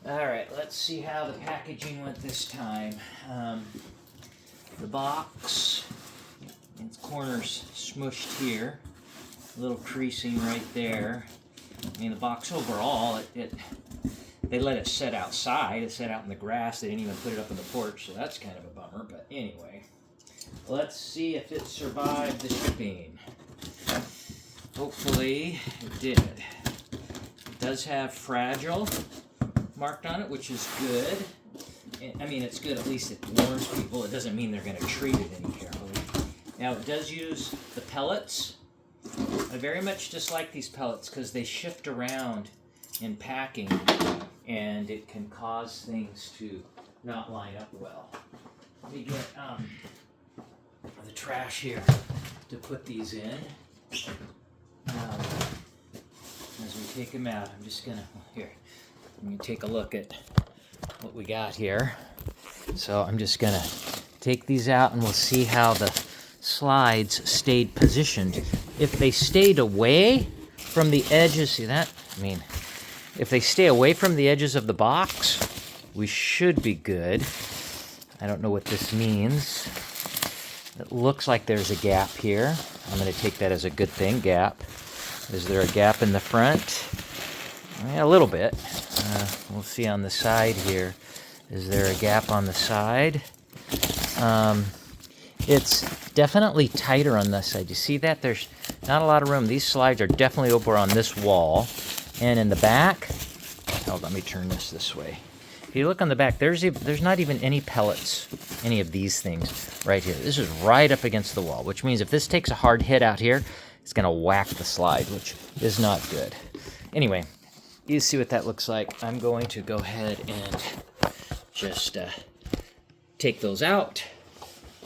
Alright, let's see how the packaging went this time. The box, its corners smushed here, a little creasing right there. I mean, the box overall, they let it set outside. It set out in the grass. They didn't even put it up on the porch, so that's kind of a bummer. But anyway, let's see if it survived the shipping. Hopefully it did. It does have fragile marked on it, which is good. I mean, it's good, at least it warns people. It doesn't mean they're going to treat it any carefully. Now, it does use the pellets. I very much dislike these pellets because they shift around in packing, and it can cause things to not line up well. Let me get the trash here to put these in. As we take them out, I'm just gonna, here, let me take a look at what we got here. So I'm just gonna take these out and we'll see how the slides stayed positioned. If they stayed away from the edges, see that? I mean, if they stay away from the edges of the box, we should be good. I don't know what this means. It looks like there's a gap here. I'm going to take that as a good thing, gap. Is there a gap in the front? Yeah, a little bit. We'll see on the side here. Is there a gap on the side? It's definitely tighter on this side. You see that? There's not a lot of room. These slides are definitely over on this wall. And in the back, let me turn this way. If you look on the back, there's not even any pellets, any of these things right here. This is right up against the wall, which means if this takes a hard hit out here, it's going to whack the slide, which is not good. Anyway, you see what that looks like. I'm going to go ahead and just take those out,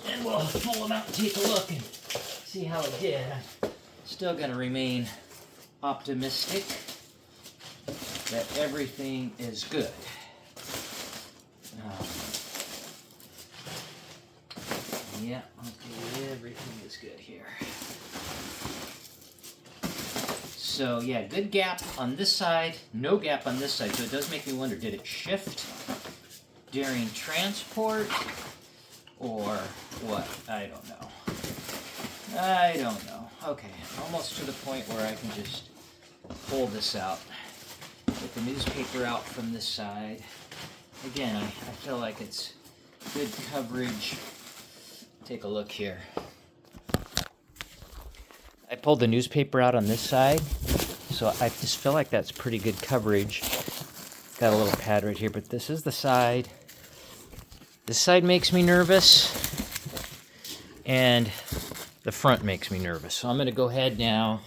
and we'll pull them out and take a look and see how it did. I'm still going to remain optimistic that everything is good. Yeah, okay, everything is good here. So yeah, good gap on this side, no gap on this side. So it does make me wonder, did it shift during transport or what? I don't know. Okay, almost to the point where I can just pull this out. Get the newspaper out from this side. Again, I feel like it's good coverage. Take a look here. I pulled the newspaper out on this side, so I just feel like that's pretty good coverage. Got a little pad right here, but this is the side. This side makes me nervous, and the front makes me nervous. So I'm going to go ahead now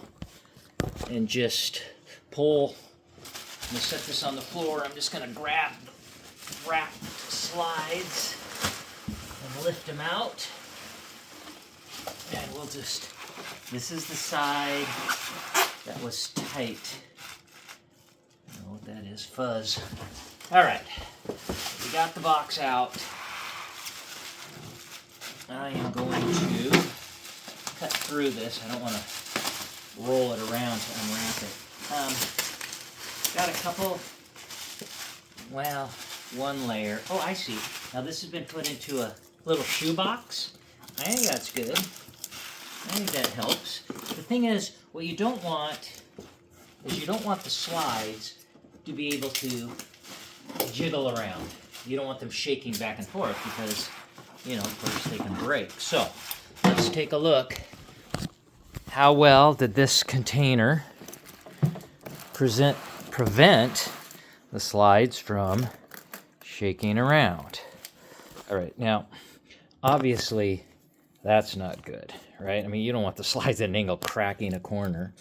and just pull. I'm going to set this on the floor. I'm just going to grab the wrapped slides and lift them out. And we'll just, this is the side that was tight. I don't know what that is, fuzz. All right, we got the box out. I am going to cut through this. I don't want to roll it around to unwrap it. Got a couple, well, one layer. Oh, I see. Now this has been put into a little shoebox. I think that's good. I think that helps. The thing is, what you don't want is you don't want the slides to be able to jiggle around. You don't want them shaking back and forth because, of course, they can break. So, let's take a look. How well did this container prevent the slides from shaking around? All right, now, obviously, that's not good, right? I mean, you don't want the slides at an angle cracking a corner.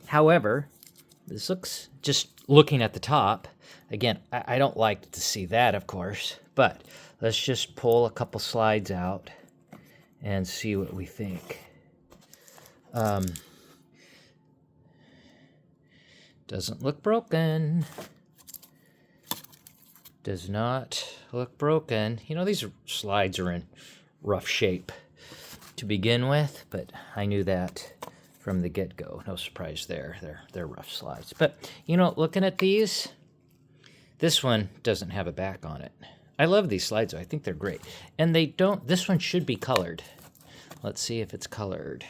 However, this looks, just looking at the top, again, I don't like to see that, of course, but let's just pull a couple slides out and see what we think. Doesn't look broken. Does not look broken. These slides are in rough shape to begin with, but I knew that from the get-go. No surprise there. They're rough slides. But, looking at these This one doesn't have a back on it. I love these slides, though. I think they're great. And they don't, this one should be colored. Let's see if it's colored.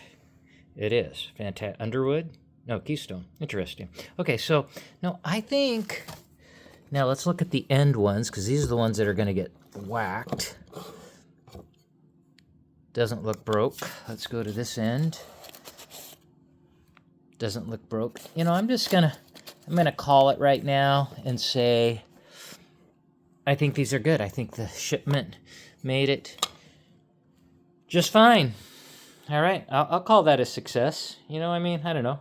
It is. Fantastic. Underwood? No, Keystone. Interesting. Okay, so, no, I think, now let's look at the end ones, because these are the ones that are going to get whacked. Doesn't look broke. Let's go to this end. Doesn't look broke. You know, I'm gonna call it right now and say, I think these are good. I think the shipment made it just fine. All right, I'll call that a success. You know, I mean, I don't know.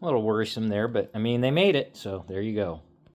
A little worrisome there, but I mean, they made it, so there you go.